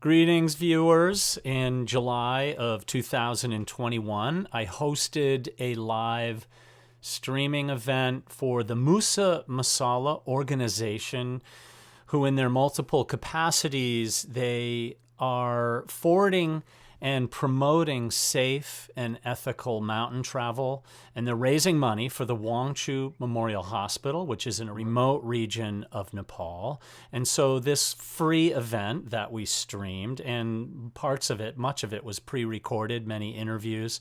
Greetings, viewers. In July of 2021, I hosted a live streaming event for the Musa Masala organization, who in their multiple capacities, they are forwarding and promoting safe and ethical mountain travel. And they're raising money for the Wangchu Memorial Hospital, which is in a remote region of Nepal. And so this free event that we streamed, and parts of it, much of it was pre-recorded, many interviews,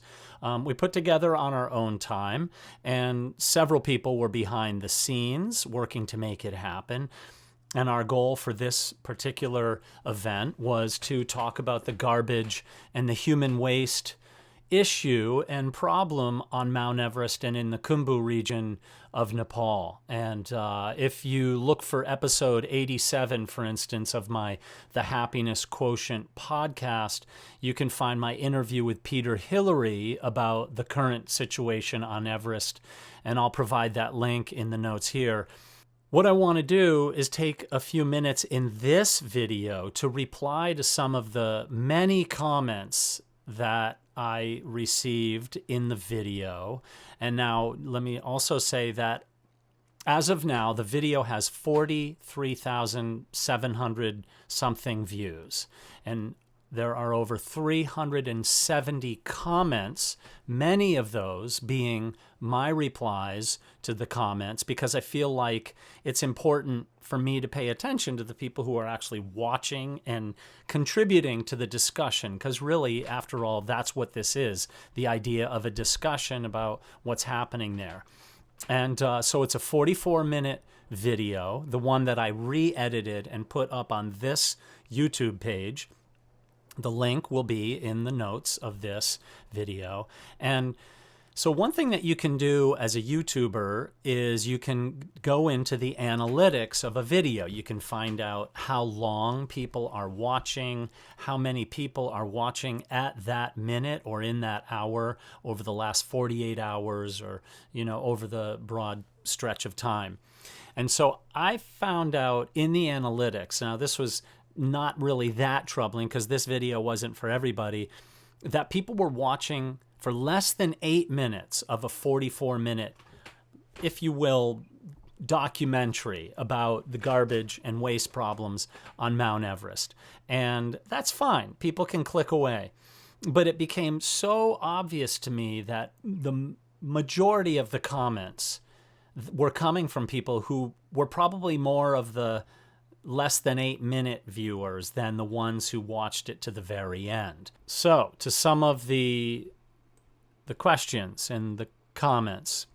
we put together on our own time. And several people were behind the scenes working to make it happen. And our goal for this particular event was to talk about the garbage and the human waste issue and problem on Mount Everest and in the Khumbu region of Nepal. And if you look for episode 87, for instance, of my The Happiness Quotient podcast, you can find my interview with Peter Hillary about the current situation on Everest. And I'll provide that link in the notes here. What I want to do is take a few minutes in this video to reply to some of the many comments that I received in the video. And now let me also say that as of now, the video has 43,700 something views. And there are over 370 comments, many of those being my replies to the comments, because I feel like it's important for me to pay attention to the people who are actually watching and contributing to the discussion, because really, after all, that's what this is, the idea of a discussion about what's happening there. And so it's a 44-minute video, the one that I re-edited and put up on this YouTube page. The link will be in the notes of this video. And so one thing that you can do as a YouTuber is you can go into the analytics of a video. You can find out how long people are watching, how many people are watching at that minute or in that hour over the last 48 hours or, over the broad stretch of time. And so I found out in the analytics, now this was not really that troubling because this video wasn't for everybody, that people were watching for less than 8 minutes of a 44-minute, if you will, documentary about the garbage and waste problems on Mount Everest. And that's fine. People can click away. But it became so obvious to me that the majority of the comments were coming from people who were probably more of the less than 8-minute viewers than the ones who watched it to the very end. So, to some of the questions and the comments.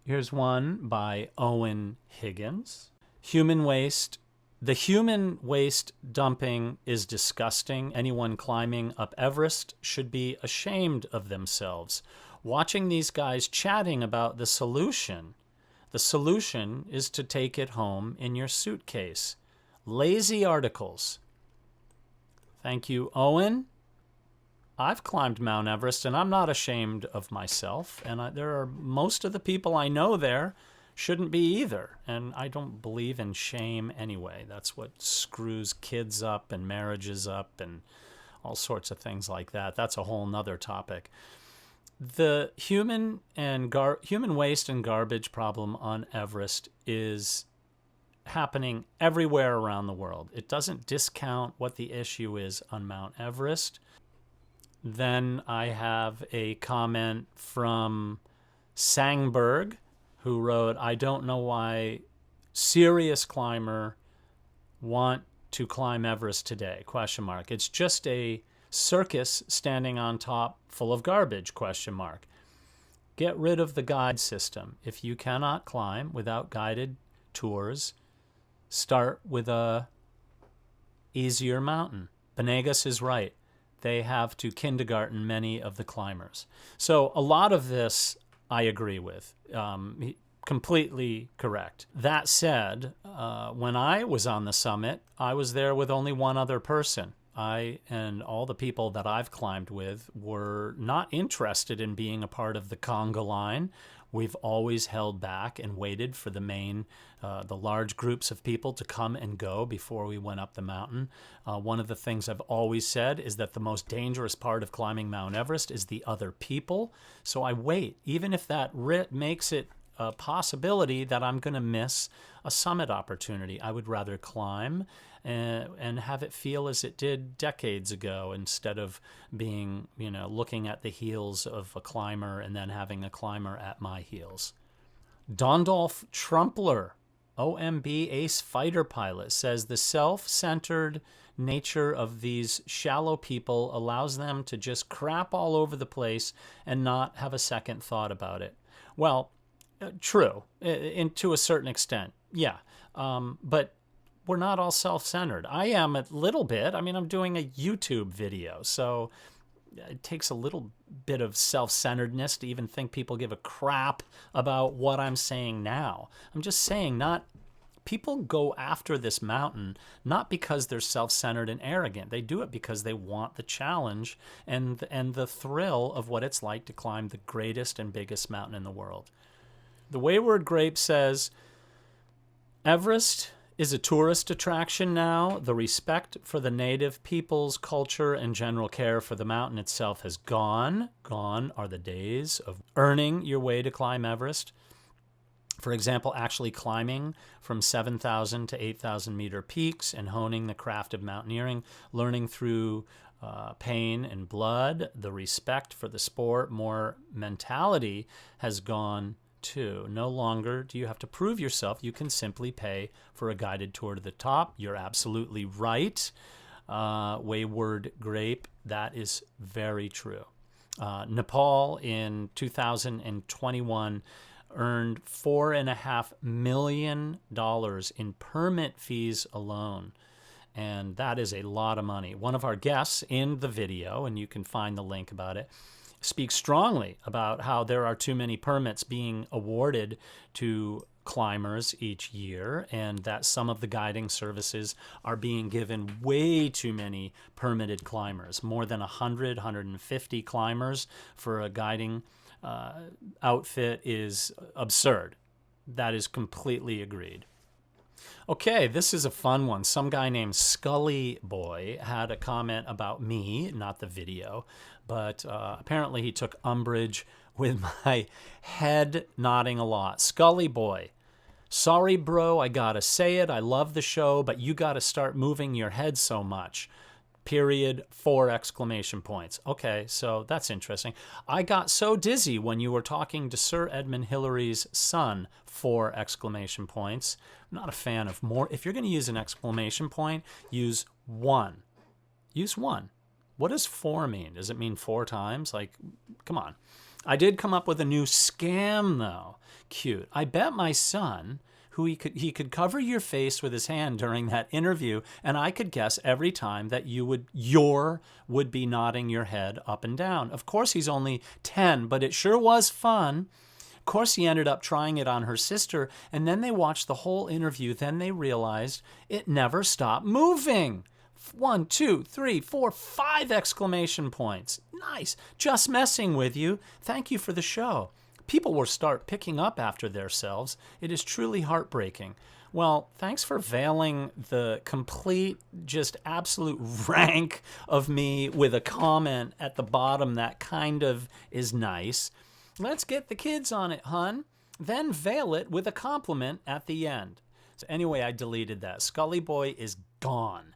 Here's one by Owen Higgins. The human waste dumping is disgusting. Anyone climbing up Everest should be ashamed of themselves. Watching these guys chatting about the solution is to take it home in your suitcase. Lazy articles. Thank you, Owen. I've climbed Mount Everest, and I'm not ashamed of myself. And there are most of the people I know there shouldn't be either. And I don't believe in shame anyway. That's what screws kids up and marriages up and all sorts of things like that. That's a whole nother topic. The human waste and garbage problem on Everest is happening everywhere around the world. It doesn't discount what the issue is on Mount Everest. Then I have a comment from Sangberg, who wrote, I don't know why serious climber want to climb Everest today, ? It's just a circus standing on top full of garbage, ? Get rid of the guide system. If you cannot climb without guided tours, start with a easier mountain. Benegas is right. They have to kindergarten many of the climbers. So a lot of this I agree with. Completely correct. That said, when I was on the summit, I was there with only one other person. I and all the people that I've climbed with were not interested in being a part of the conga line. We've always held back and waited for the large groups of people to come and go before we went up the mountain. One of the things I've always said is that the most dangerous part of climbing Mount Everest is the other people. So I wait, even if that makes it a possibility that I'm going to miss a summit opportunity. I would rather climb and have it feel as it did decades ago, instead of being, looking at the heels of a climber and then having a climber at my heels. Dondolf Trumpler, OMB ace fighter pilot, says the self-centered nature of these shallow people allows them to just crap all over the place and not have a second thought about it. Well, true, to a certain extent, yeah. But we're not all self-centered. I am a little bit. I mean, I'm doing a YouTube video, so it takes a little bit of self-centeredness to even think people give a crap about what I'm saying now. I'm just saying, people go after this mountain not because they're self-centered and arrogant. They do it because they want the challenge and the thrill of what it's like to climb the greatest and biggest mountain in the world. The Wayward Grape says, Everest is a tourist attraction now. The respect for the native people's culture and general care for the mountain itself has gone. Gone are the days of earning your way to climb Everest. For example, actually climbing from 7,000 to 8,000 meter peaks and honing the craft of mountaineering, learning through pain and blood. The respect for the sport, more mentality has gone too. No longer do you have to prove yourself. You can simply pay for a guided tour to the top. You're absolutely right, Wayward Grape. That is very true. Nepal in 2021 earned $4.5 million in permit fees alone. And that is a lot of money. One of our guests in the video, and you can find the link about it, speaks strongly about how there are too many permits being awarded to climbers each year, and that some of the guiding services are being given way too many permitted climbers. More than 150 climbers for a guiding outfit is absurd. That is completely agreed. Okay, this is a fun one. Some guy named Scully Boy had a comment about me, not the video, but apparently he took umbrage with my head nodding a lot. Scully Boy, sorry, bro, I gotta say it. I love the show, but you gotta start moving your head so much. Period, 4 exclamation points. Okay, so that's interesting. I got so dizzy when you were talking to Sir Edmund Hillary's son, 4 exclamation points. I'm not a fan of more. If you're going to use an exclamation point, use 1. Use 1. What does 4 mean? Does it mean 4 times? Like, come on. I did come up with a new scam, though. Cute. I bet my son, who he could cover your face with his hand during that interview, and I could guess every time that you would be nodding your head up and down. Of course, he's only 10, but it sure was fun. Of course, he ended up trying it on her sister, and then they watched the whole interview. Then they realized it never stopped moving. 1, 2, 3, 4, 5 exclamation points. Nice. Just messing with you. Thank you for the show. People will start picking up after themselves. It is truly heartbreaking. Well, thanks for veiling the complete, just absolute rank of me with a comment at the bottom that kind of is nice. Let's get the kids on it, hun. Then veil it with a compliment at the end. So anyway, I deleted that. Scully Boy is gone.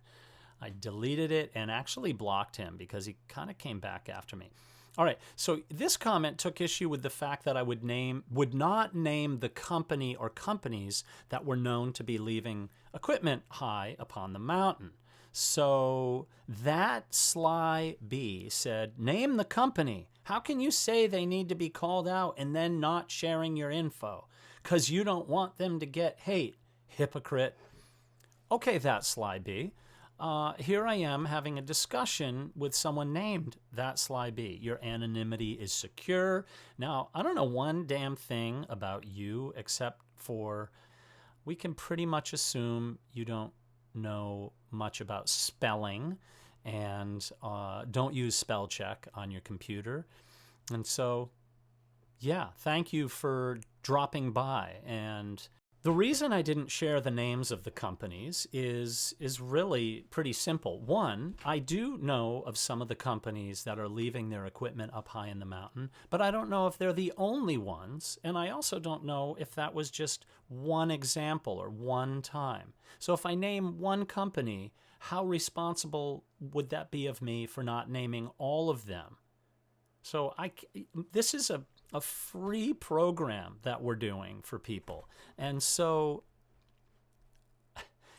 I deleted it and actually blocked him because he kind of came back after me. All right, so this comment took issue with the fact that I would not name the company or companies that were known to be leaving equipment high upon the mountain. So that sly bee said, name the company. How can you say they need to be called out and then not sharing your info? Because you don't want them to get hate, hypocrite. Okay, that sly bee. Here I am having a discussion with someone named That Sly Bee. Your anonymity is secure. Now, I don't know one damn thing about you except for we can pretty much assume you don't know much about spelling and don't use spell check on your computer. And so, Yeah, thank you for dropping by. And the reason I didn't share the names of the companies is really pretty simple. One, I do know of some of the companies that are leaving their equipment up high in the mountain, but I don't know if they're the only ones, and I also don't know if that was just one example or one time. So if I name one company, how responsible would that be of me for not naming all of them? So this is a free program that we're doing for people. And so,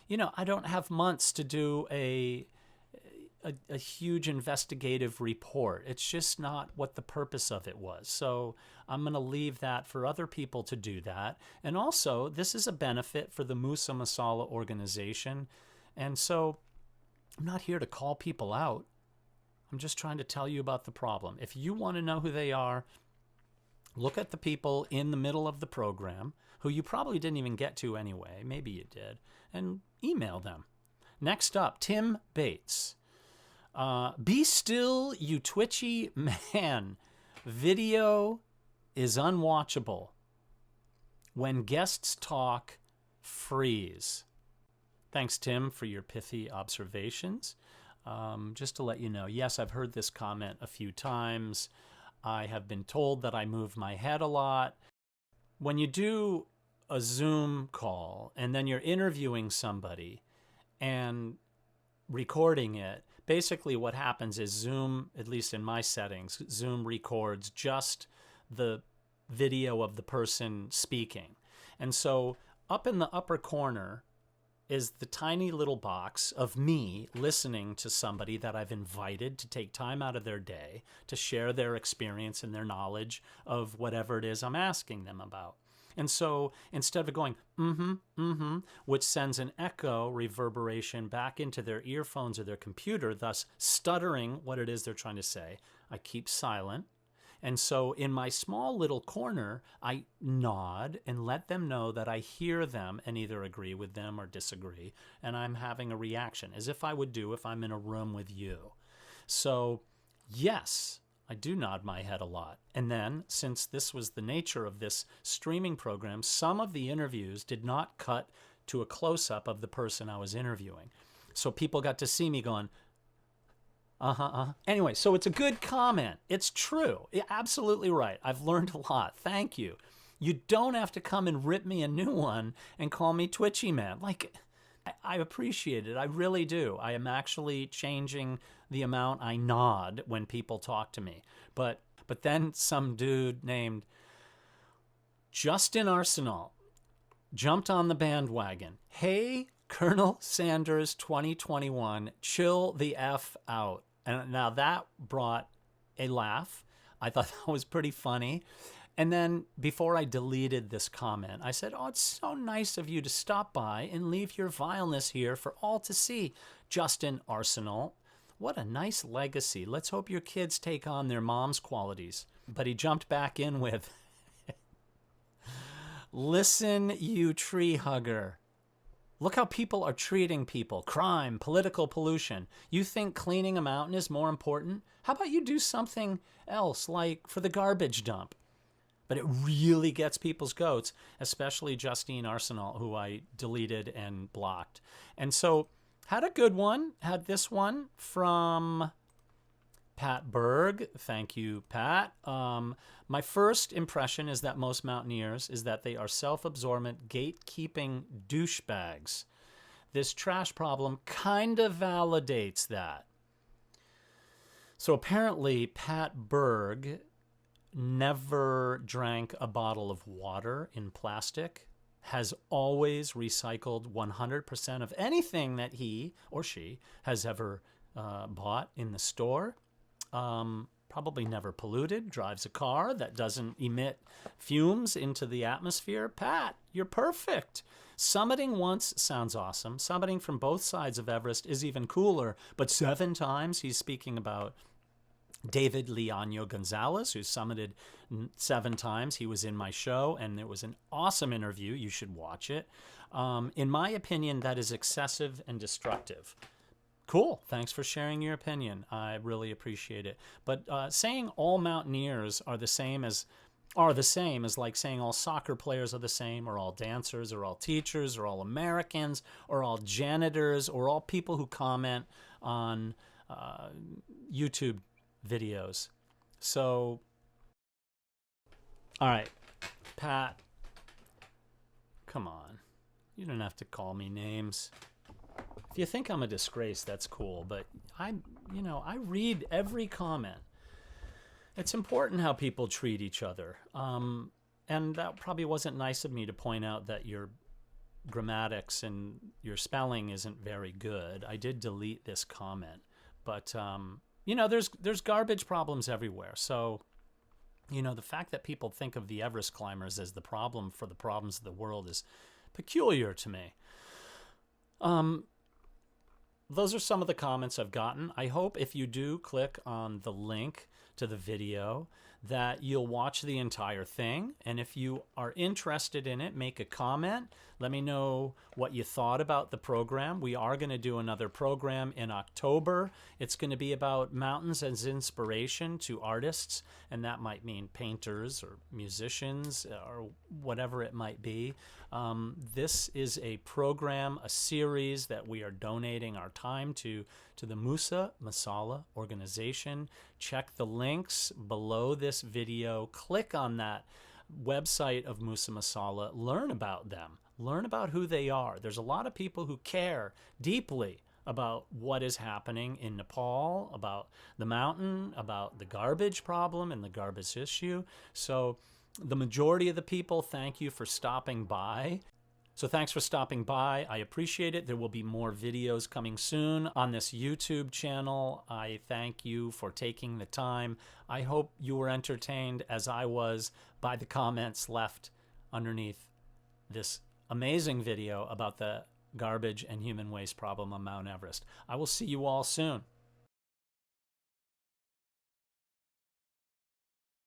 I don't have months to do a huge investigative report. It's just not what the purpose of it was. So I'm going to leave that for other people to do that. And also, this is a benefit for the Musa Masala organization. And so I'm not here to call people out. I'm just trying to tell you about the problem. If you want to know who they are, look at the people in the middle of the program who you probably didn't even get to anyway. Maybe you did. And email them. Next up, Tim Bates. Be still, you twitchy man. Video is unwatchable. When guests talk, freeze. Thanks, Tim, for your pithy observations. Just to let you know, yes, I've heard this comment a few times. I have been told that I move my head a lot. When you do a Zoom call and then you're interviewing somebody and recording it, basically what happens is Zoom, at least in my settings, Zoom records just the video of the person speaking. And so up in the upper corner is the tiny little box of me listening to somebody that I've invited to take time out of their day to share their experience and their knowledge of whatever it is I'm asking them about. And so instead of going, which sends an echo reverberation back into their earphones or their computer, thus stuttering what it is they're trying to say, I keep silent. And so in my small little corner, I nod and let them know that I hear them and either agree with them or disagree. And I'm having a reaction, as if I would do if I'm in a room with you. So yes, I do nod my head a lot. And then, since this was the nature of this streaming program, some of the interviews did not cut to a close-up of the person I was interviewing. So people got to see me going, Anyway, so it's a good comment. It's true. Absolutely right. I've learned a lot. Thank you. You don't have to come and rip me a new one and call me twitchy man. Like, I appreciate it. I really do. I am actually changing the amount I nod when people talk to me. But then some dude named Justin Arsenal jumped on the bandwagon. Hey, Colonel Sanders 2021, chill the F out. And now that brought a laugh. I thought that was pretty funny. And then before I deleted this comment, I said, oh, it's so nice of you to stop by and leave your vileness here for all to see. Justin Arsenal, what a nice legacy. Let's hope your kids take on their mom's qualities. But he jumped back in with, listen, you tree hugger. Look how people are treating people. Crime, political pollution. You think cleaning a mountain is more important? How about you do something else, like for the garbage dump? But it really gets people's goats, especially Justine Arsenal, who I deleted and blocked. And so had a good one. Had this one from Pat Berg. Thank you, Pat. My first impression is that most mountaineers is that they are self-absorbent, gatekeeping douchebags. This trash problem kind of validates that. So apparently, Pat Berg never drank a bottle of water in plastic, has always recycled 100% of anything that he or she has ever bought in the store. Probably never polluted, drives a car that doesn't emit fumes into the atmosphere. Pat, you're perfect. Summiting once sounds awesome. Summiting from both sides of Everest is even cooler. But 7 times, he's speaking about David Leaño Gonzalez, who summited 7 times. He was in my show, and it was an awesome interview. You should watch it. In my opinion, that is excessive and destructive. Cool. Thanks for sharing your opinion. I really appreciate it. But saying all mountaineers are the same as are the same is like saying all soccer players are the same, or all dancers, or all teachers, or all Americans, or all janitors, or all people who comment on YouTube videos. So, all right, Pat, come on. You don't have to call me names. If you think I'm a disgrace, that's cool, but I read every comment. It's important how people treat each other. And that probably wasn't nice of me to point out that your grammatics and your spelling isn't very good. I did delete this comment. But, there's garbage problems everywhere. So, the fact that people think of the Everest climbers as the problem for the problems of the world is peculiar to me. Those are some of the comments I've gotten. I hope if you do click on the link to the video that you'll watch the entire thing. And if you are interested in it, make a comment. Let me know what you thought about the program. We are going to do another program in October. It's going to be about mountains as inspiration to artists, and that might mean painters or musicians or whatever it might be. This is a program, a series that we are donating our time to the Musa Masala organization. Check the links below this video. Click on that website of Musa Masala. Learn about them. Learn about who they are. There's a lot of people who care deeply about what is happening in Nepal, about the mountain, about the garbage problem and the garbage issue. So the majority of the people, thank you for stopping by. So thanks for stopping by. I appreciate it. There will be more videos coming soon on this YouTube channel. I thank you for taking the time. I hope you were entertained as I was by the comments left underneath this amazing video about the garbage and human waste problem on Mount Everest. I will see you all soon.